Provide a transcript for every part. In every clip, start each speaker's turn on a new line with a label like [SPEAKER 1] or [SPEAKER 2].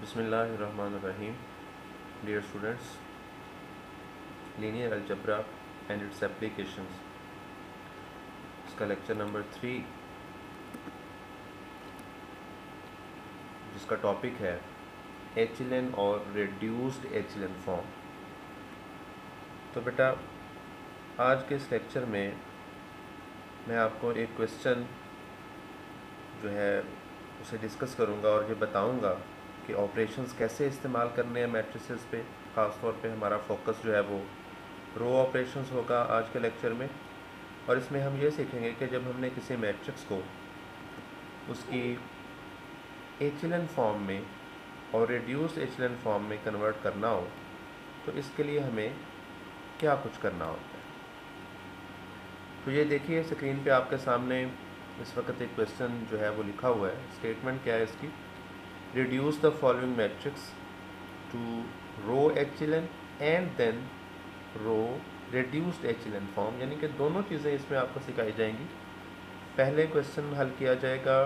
[SPEAKER 1] बिस्मिल्लाहिर्रहमानिर्रहीम। Dear students, linear algebra and its applications, इसका lecture number 3, जिसका टॉपिक है एचिलन और रिड्यूस्ड एचिलन फॉर्म। तो बेटा, आज के इस लेक्चर में मैं आपको एक क्वेश्चन जो है उसे डिस्कस करूंगा और ये बताऊंगा कि ऑपरेशंस कैसे इस्तेमाल करने हैं मैट्रिसेस पे। ख़ास तौर पे हमारा फोकस जो है वो रो ऑपरेशंस होगा आज के लेक्चर में। और इसमें हम ये सीखेंगे कि जब हमने किसी मैट्रिक्स को उसकी एचिलन फॉर्म में और रिड्यूस्ड एचिलन फॉर्म में कन्वर्ट करना हो तो इसके लिए हमें क्या कुछ करना होता है। तो ये देखिए स्क्रीन पे आपके सामने इस वक्त एक क्वेश्चन जो है वो लिखा हुआ है। स्टेटमेंट क्या है इसकी? Reduce the following matrix to row echelon and then row reduced echelon form, यानी कि दोनों चीज़ें इसमें आपको सिखाई जाएंगी। पहले क्वेश्चन हल किया जाएगा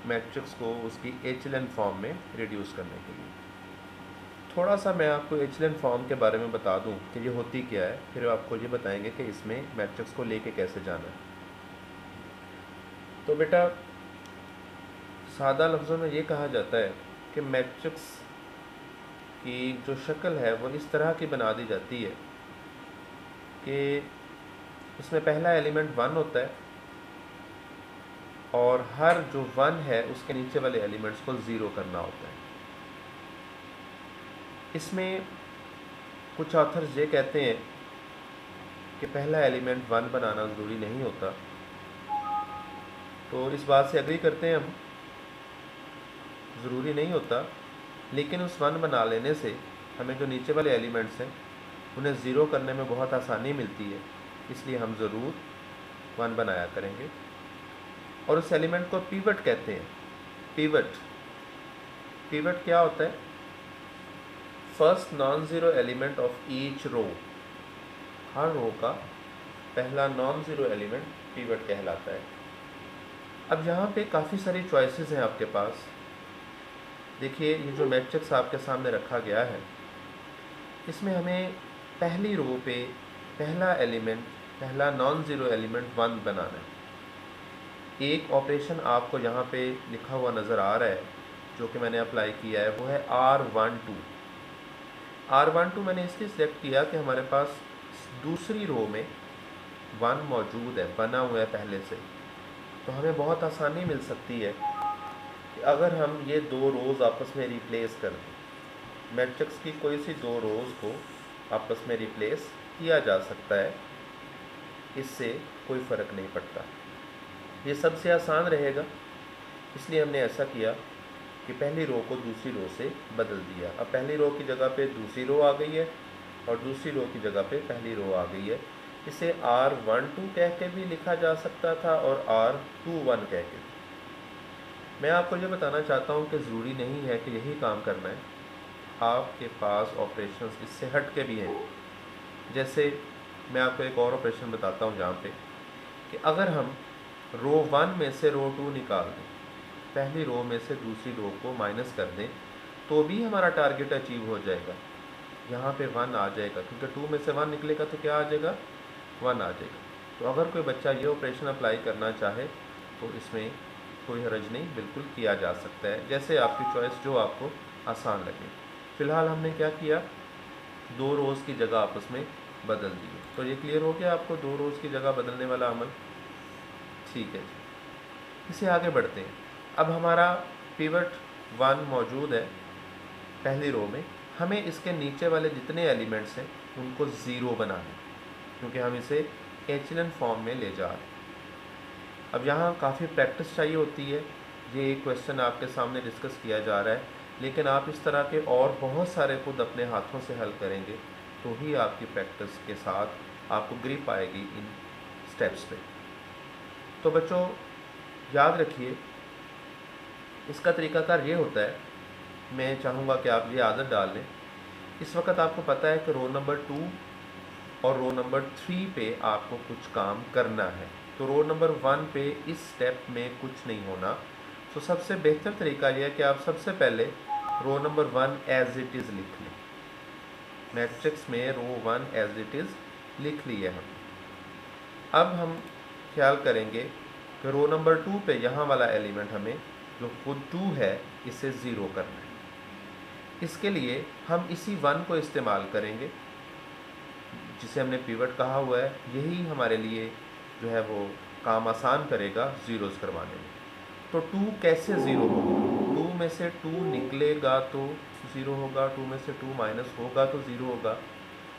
[SPEAKER 1] मैट्रिक्स को उसकी एचिलन फॉर्म में रिड्यूस करने के लिए। थोड़ा सा मैं आपको एचिलन फॉर्म के बारे में बता दूं कि ये होती क्या है, फिर आपको ये बताएंगे कि इसमें मैट्रिक्स को लेके कैसे जाना है। तो बेटा, सादा लफ्ज़ों में ये कहा जाता है कि मैट्रिक्स की जो शक्ल है वो इस तरह की बना दी जाती है कि उसमें पहला एलिमेंट 1 होता है और हर जो 1 है उसके नीचे वाले एलिमेंट्स को 0 करना होता है। इसमें कुछ ऑथर्स ये कहते हैं कि पहला एलिमेंट 1 बनाना ज़रूरी नहीं होता। तो इस बात से एग्री करते हैं हम, ज़रूरी नहीं होता, लेकिन उस 1 बना लेने से हमें जो नीचे वाले एलिमेंट्स हैं उन्हें 0 करने में बहुत आसानी मिलती है, इसलिए हम ज़रूर 1 बनाया करेंगे। और उस एलिमेंट को पिवट कहते हैं। पिवट क्या होता है? First non zero element of each row. हर रो का पहला नॉन ज़ीरो एलिमेंट पिवट कहलाता है। अब यहाँ पे काफ़ी सारी चॉइसेस हैं आपके पास। देखिए, ये जो मैट्रिक्स आपके सामने रखा गया है इसमें हमें पहली रो पे पहला एलिमेंट, पहला नॉन ज़ीरो एलिमेंट 1 बनाना है। एक ऑपरेशन आपको यहाँ पे लिखा हुआ नज़र आ रहा है जो कि मैंने अप्लाई किया है, वो है R12। R12 मैंने इसलिए सिलेक्ट किया कि हमारे पास दूसरी रो में 1 मौजूद है, बना हुआ है पहले से, तो हमें बहुत आसानी मिल सकती है कि अगर हम ये दो रोज़ आपस में रिप्लेस कर दें, मैट्रिक्स की कोई सी दो रोज़ को आपस में रिप्लेस किया जा सकता है, इससे कोई फ़र्क नहीं पड़ता। ये सबसे आसान रहेगा, इसलिए हमने ऐसा किया कि पहली रो को दूसरी रो से बदल दिया। अब पहली रो की जगह पे दूसरी रो आ गई है और दूसरी रो की जगह पे पहली रो आ गई है। इसे R12 कह के भी लिखा जा सकता था और R21 कह के। मैं आपको ये बताना चाहता हूँ कि ज़रूरी नहीं है कि यही काम करना है, आपके पास ऑपरेशंस इससे हट के भी हैं। जैसे मैं आपको एक और ऑपरेशन बताता हूँ जहाँ पे कि अगर हम रो 1 में से रो 2 निकाल दें, पहली रो में से दूसरी रो को माइनस कर दें, तो भी हमारा टारगेट अचीव हो जाएगा। यहाँ पे 1 आ जाएगा, क्योंकि 2 में से 1 निकलेगा तो क्या आ जाएगा? 1 आ जाएगा। तो अगर कोई बच्चा ये ऑपरेशन अप्लाई करना चाहे तो इसमें कोई हर्ज नहीं, बिल्कुल किया जा सकता है, जैसे आपकी चॉइस जो आपको आसान लगे। फ़िलहाल हमने क्या किया, दो रोज़ की जगह आपस में बदल दिए। तो ये क्लियर हो गया आपको दो रोज़ की जगह बदलने वाला अमल? ठीक है जी, इसे आगे बढ़ते हैं। अब हमारा पिवट 1 मौजूद है पहली रो में, हमें इसके नीचे वाले जितने एलिमेंट्स हैं उनको 0 बनाना है, क्योंकि हम इसे एचिलन फॉर्म में ले जा रहे हैं। अब यहाँ काफ़ी प्रैक्टिस चाहिए होती है। ये एक क्वेश्चन आपके सामने डिस्कस किया जा रहा है, लेकिन आप इस तरह के और बहुत सारे खुद अपने हाथों से हल करेंगे तो ही आपकी प्रैक्टिस के साथ आपको ग्रिप आएगी इन स्टेप्स पे। तो बच्चों, याद रखिए, इसका तरीकाकार ये होता है, मैं चाहूँगा कि आप ये आदत डाल लें। इस वक्त आपको पता है कि रो नंबर 2 और रो नंबर 3 पे आपको कुछ काम करना है, तो रो नंबर 1 पे इस स्टेप में कुछ नहीं होना। तो सबसे बेहतर तरीका यह है कि आप सबसे पहले row number 1 as it is लिख लें। मैट्रिक्स में रो 1 एज इट इज़ लिख ली है हम। अब हम ख्याल करेंगे कि रो नंबर 2 पे यहाँ वाला एलिमेंट हमें जो खुद 2 है इसे ज़ीरो करना है। इसके लिए हम इसी 1 को इस्तेमाल करेंगे जिसे हमने पिवट कहा हुआ है। यही हमारे लिए जो है वो काम आसान करेगा ज़ीरोज़ करवाने में। तो 2 कैसे ज़ीरो होगा? 2 में से 2 निकलेगा तो ज़ीरो होगा, 2 में से 2 माइनस होगा तो ज़ीरो होगा।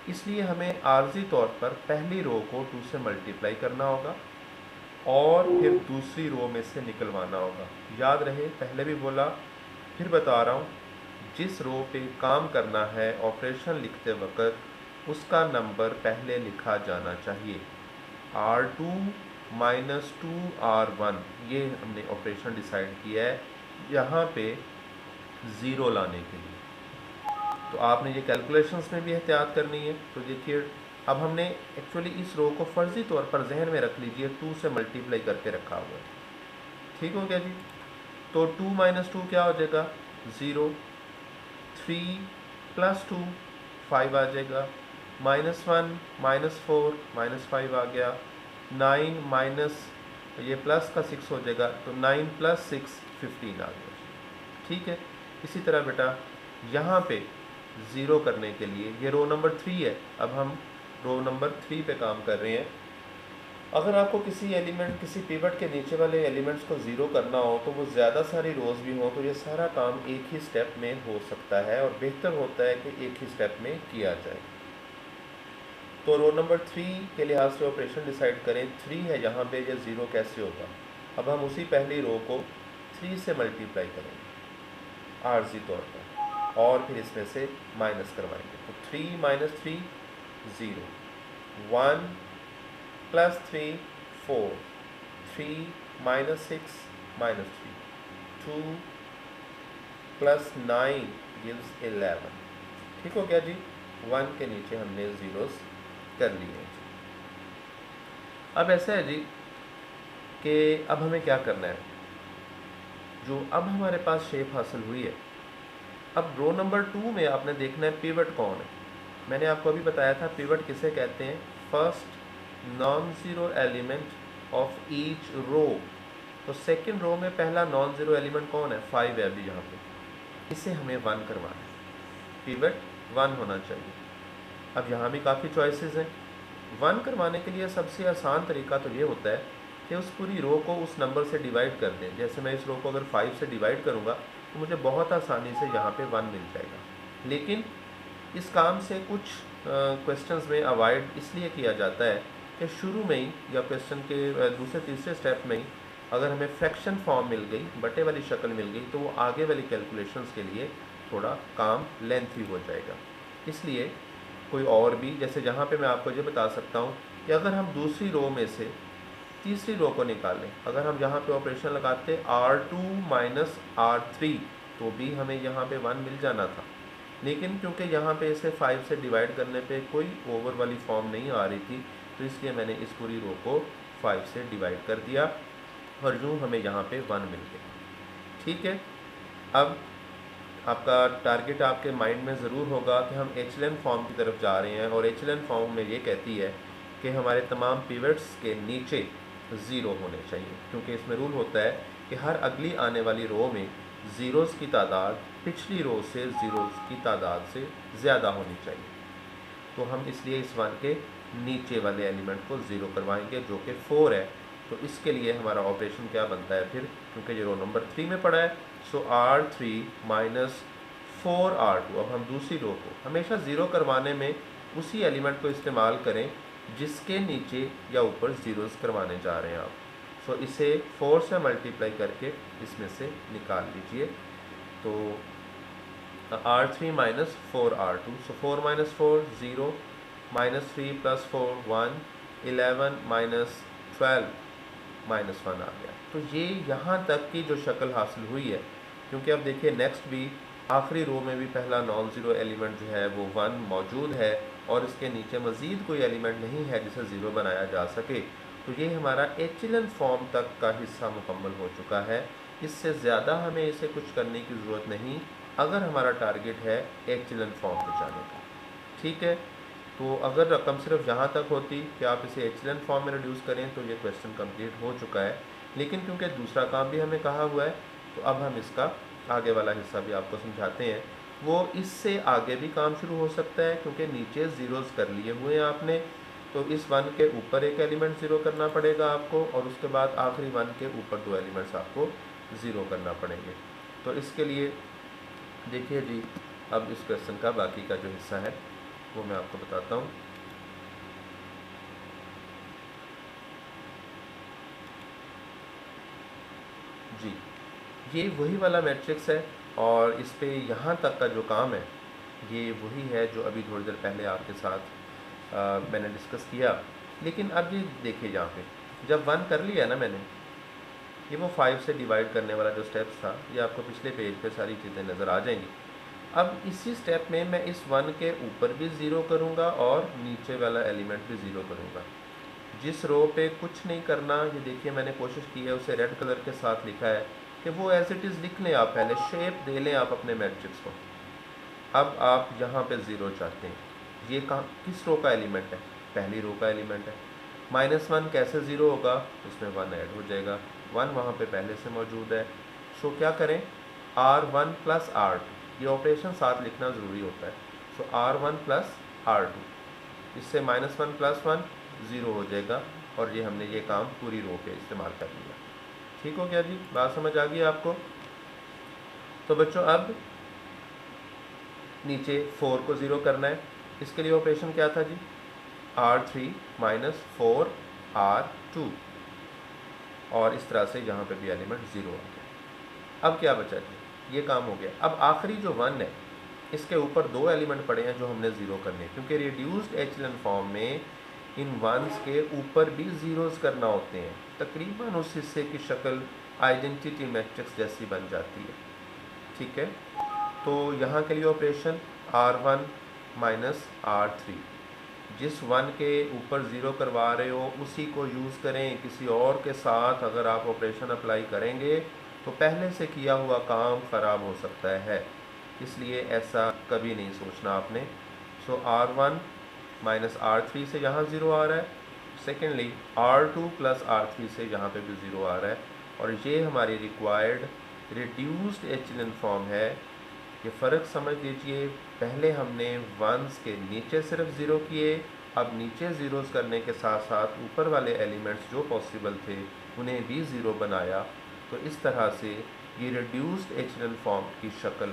[SPEAKER 1] इसलिए हमें आर्जी तौर पर पहली रो को 2 से मल्टीप्लाई करना होगा और फिर दूसरी रो में से निकलवाना होगा। याद रहे, पहले भी बोला फिर बता रहा हूँ, जिस रो पे काम करना है ऑपरेशन लिखते वक्त उसका नंबर पहले लिखा जाना चाहिए। R2 माइनस 2R1 ये हमने ऑपरेशन डिसाइड किया है यहाँ पे ज़ीरो लाने के लिए। तो आपने ये कैलकुलेशंस में भी एहतियात करनी है। तो देखिए अब हमने एक्चुअली इस रो को फ़र्ज़ी तौर पर जहन में रख लीजिए, 2 से मल्टीप्लाई करके रखा हुआ है। ठीक हो गया जी। तो 2 माइनस 2 क्या हो जाएगा? 0। 3 प्लस 2 5 आ जाएगा। -1 -4 -5 आ गया। 9 माइनस ये प्लस का 6 हो जाएगा, तो 9 + 6 15 आ गया। ठीक है। इसी तरह बेटा यहाँ पे ज़ीरो करने के लिए ये रो नंबर 3 है। अब हम रो नंबर 3 पे काम कर रहे हैं। अगर आपको किसी एलिमेंट, किसी पिवट के नीचे वाले एलिमेंट्स को ज़ीरो करना हो तो वो ज़्यादा सारी रोज़ भी हों तो ये सारा काम एक ही स्टेप में हो सकता है और बेहतर होता है कि एक ही स्टेप में किया जाए। तो रो नंबर 3 के लिहाज से ऑपरेशन डिसाइड करें। 3 है यहाँ पे, ये ज़ीरो कैसे होगा? अब हम उसी पहली रो को 3 से मल्टीप्लाई करेंगे आर्जी तौर पर और फिर इसमें से माइनस करवाएंगे। तो 3 minus 3 0, 1 plus 3 4, 3 minus 6 -3, 2 plus 9 gives 11। ठीक हो गया जी। 1 के नीचे हमने ज़ीरोस कर लिए। अब ऐसा है जी कि अब हमें क्या करना है, जो अब हमारे पास शेप हासिल हुई है, अब रो नंबर 2 में आपने देखना है पिवट कौन है। मैंने आपको अभी बताया था पिवट किसे कहते हैं, first non zero element of each row. तो सेकंड रो में पहला नॉन ज़ीरो एलिमेंट कौन है? 5 है अभी यहाँ पे, इसे हमें 1 करवाना है। पिवट 1 होना चाहिए। अब यहाँ भी काफ़ी चॉइसेस हैं। 1 करवाने के लिए सबसे आसान तरीका तो ये होता है कि उस पूरी रो को उस नंबर से डिवाइड कर दें। जैसे मैं इस रो को अगर 5 से डिवाइड करूँगा तो मुझे बहुत आसानी से यहाँ पे 1 मिल जाएगा। लेकिन इस काम से कुछ क्वेश्चंस में अवॉइड इसलिए किया जाता है कि शुरू में ही या क्वेश्चन के दूसरे तीसरे स्टेप में ही अगर हमें फ्रैक्शन फॉर्म मिल गई, बटे वाली शक्ल मिल गई, तो वो आगे वाली कैलकुलेशंस के लिए थोड़ा काम लेंथी हो जाएगा। इसलिए कोई और भी, जैसे जहाँ पे मैं आपको ये बता सकता हूँ कि अगर हम दूसरी रो में से तीसरी रो को निकालें, अगर हम यहाँ पे ऑपरेशन लगाते R2 माइनस R3 तो भी हमें यहाँ पे 1 मिल जाना था। लेकिन क्योंकि यहाँ पे इसे 5 से डिवाइड करने पे कोई ओवर वाली फॉर्म नहीं आ रही थी, तो इसलिए मैंने इस पूरी रो को 5 से डिवाइड कर दिया और यूँ हमें यहाँ पे 1 मिल गया। ठीक है। अब आपका टारगेट आपके माइंड में ज़रूर होगा कि हम एचएलएन फॉर्म की तरफ जा रहे हैं और एचएलएन फॉर्म में ये कहती है कि हमारे तमाम पिवट्स के नीचे ज़ीरो होने चाहिए, क्योंकि इसमें रूल होता है कि हर अगली आने वाली रो में ज़ीरोज़ की तादाद पिछली रो से ज़ीरोज़ की तादाद से ज़्यादा होनी चाहिए। तो हम इसलिए इस 1 के नीचे वाले एलिमेंट को ज़ीरो करवाएंगे जो कि 4 है। तो इसके लिए हमारा ऑपरेशन क्या बनता है फिर, क्योंकि ये रो नंबर 3 में पड़ा है, सो R3 माइनस 4R2। अब हम दूसरी रो को हमेशा ज़ीरो करवाने में उसी एलिमेंट को इस्तेमाल करें जिसके नीचे या ऊपर ज़ीरोज़ करवाने जा रहे हैं आप। सो इसे 4 से मल्टीप्लाई करके इसमें से निकाल लीजिए। तो R3 माइनस 4R2, सो 4 माइनस 4 0, -3 + 4 1, 11 माइनस 12 -1 आ गया। तो ये यहाँ तक की जो शक्ल हासिल हुई है, क्योंकि अब देखिए नेक्स्ट भी आखिरी रो में भी पहला नॉन ज़ीरो एलिमेंट जो है वो 1 मौजूद है और इसके नीचे मज़ीद कोई एलिमेंट नहीं है जिसे ज़ीरो बनाया जा सके। तो ये हमारा एचएलएन फॉर्म तक का हिस्सा मुकम्मल हो चुका है। इससे ज़्यादा हमें इसे कुछ करने की ज़रूरत नहीं अगर हमारा टारगेट है एचलन फॉर्म पे जाने का। ठीक है, तो अगर रकम सिर्फ यहाँ तक होती कि आप इसे एचलन फॉर्म में रिड्यूस करें तो ये क्वेश्चन कंप्लीट हो चुका है, लेकिन क्योंकि दूसरा काम भी हमें कहा हुआ है तो अब हम इसका आगे वाला हिस्सा भी आपको समझाते हैं। वो इससे आगे भी काम शुरू हो सकता है क्योंकि नीचे ज़ीरोज़ कर लिए हुए हैं आपने, तो इस 1 के ऊपर एक एलिमेंट ज़ीरो करना पड़ेगा आपको और उसके बाद आखिरी 1 के ऊपर 2 एलिमेंट्स आपको ज़ीरो करना पड़ेंगे। तो इसके लिए देखिए जी, अब इस क्वेश्चन का बाकी का जो हिस्सा है वो मैं आपको बताता हूँ। जी, ये वही वाला मैट्रिक्स है और इस पे यहाँ तक का जो काम है ये वही है जो अभी थोड़ी देर पहले आपके साथ मैंने डिस्कस किया। लेकिन अब ये देखिए, यहाँ पे जब 1 कर लिया ना मैंने, ये वो 5 से डिवाइड करने वाला जो स्टेप्स था ये आपको पिछले पेज पे सारी चीज़ें नज़र आ जाएंगी। अब इसी स्टेप में मैं इस 1 के ऊपर भी ज़ीरो करूँगा और नीचे वाला एलिमेंट भी ज़ीरो करूँगा। जिस रो पे कुछ नहीं करना, ये देखिए मैंने कोशिश की है उसे रेड कलर के साथ लिखा है कि वो एज इट इज़ लिख लें आप, पहले शेप दे लें आप अपने मैट्रिक्स को। अब आप यहाँ पे ज़ीरो चाहते हैं, ये कहाँ किस रो का एलिमेंट है? पहली रो का एलिमेंट है। -1 कैसे ज़ीरो होगा? उसमें 1 ऐड हो जाएगा, 1 वहाँ पे पहले से मौजूद है। सो क्या करें, R1 प्लस R2, ये ऑपरेशन साथ लिखना ज़रूरी होता है। सो R1 प्लस R2, इससे -1 प्लस 1 ज़ीरो हो जाएगा और ये हमने ये काम पूरी रो पे इस्तेमाल कर लिया। ठीक हो गया जी, बात समझ आ गई आपको? तो बच्चों अब नीचे 4 को ज़ीरो करना है, इसके लिए ऑपरेशन क्या था जी? R3 माइनस 4R2, और इस तरह से यहाँ पे भी एलिमेंट ज़ीरो आ गया। अब क्या बचा जी? ये काम हो गया। अब आखिरी जो 1 है इसके ऊपर 2 एलिमेंट पड़े हैं जो हमने ज़ीरो करने हैं, क्योंकि रिड्यूस्ड एचलन फॉर्म में इन 1s के ऊपर भी ज़ीरोज़ करना होते हैं। तकरीबन उस हिस्से की शक्ल आइडेंटिटी मैट्रिक्स जैसी बन जाती है। ठीक है, तो यहाँ के लिए ऑपरेशन R1 माइनस R3, जिस 1 के ऊपर ज़ीरो करवा रहे हो उसी को यूज़ करें। किसी और के साथ अगर आप ऑपरेशन अप्लाई करेंगे तो पहले से किया हुआ काम ख़राब हो सकता है, इसलिए ऐसा कभी नहीं सोचना आपने। सो R1 माइनस R3 से यहाँ ज़ीरो आ रहा है, सेकेंडली R2 प्लस R3 से यहाँ पे भी ज़ीरो आ रहा है, और ये हमारी रिक्वायर्ड रिड्यूस्ड एचलन फॉर्म है। ये फ़र्क समझ लीजिए, पहले हमने 1s के नीचे सिर्फ ज़ीरो किए, अब नीचे ज़ीरोज़ करने के साथ साथ ऊपर वाले एलिमेंट्स जो पॉसिबल थे उन्हें भी ज़ीरो बनाया। तो इस तरह से ये रिड्यूस्ड एचलन फॉर्म की शक्ल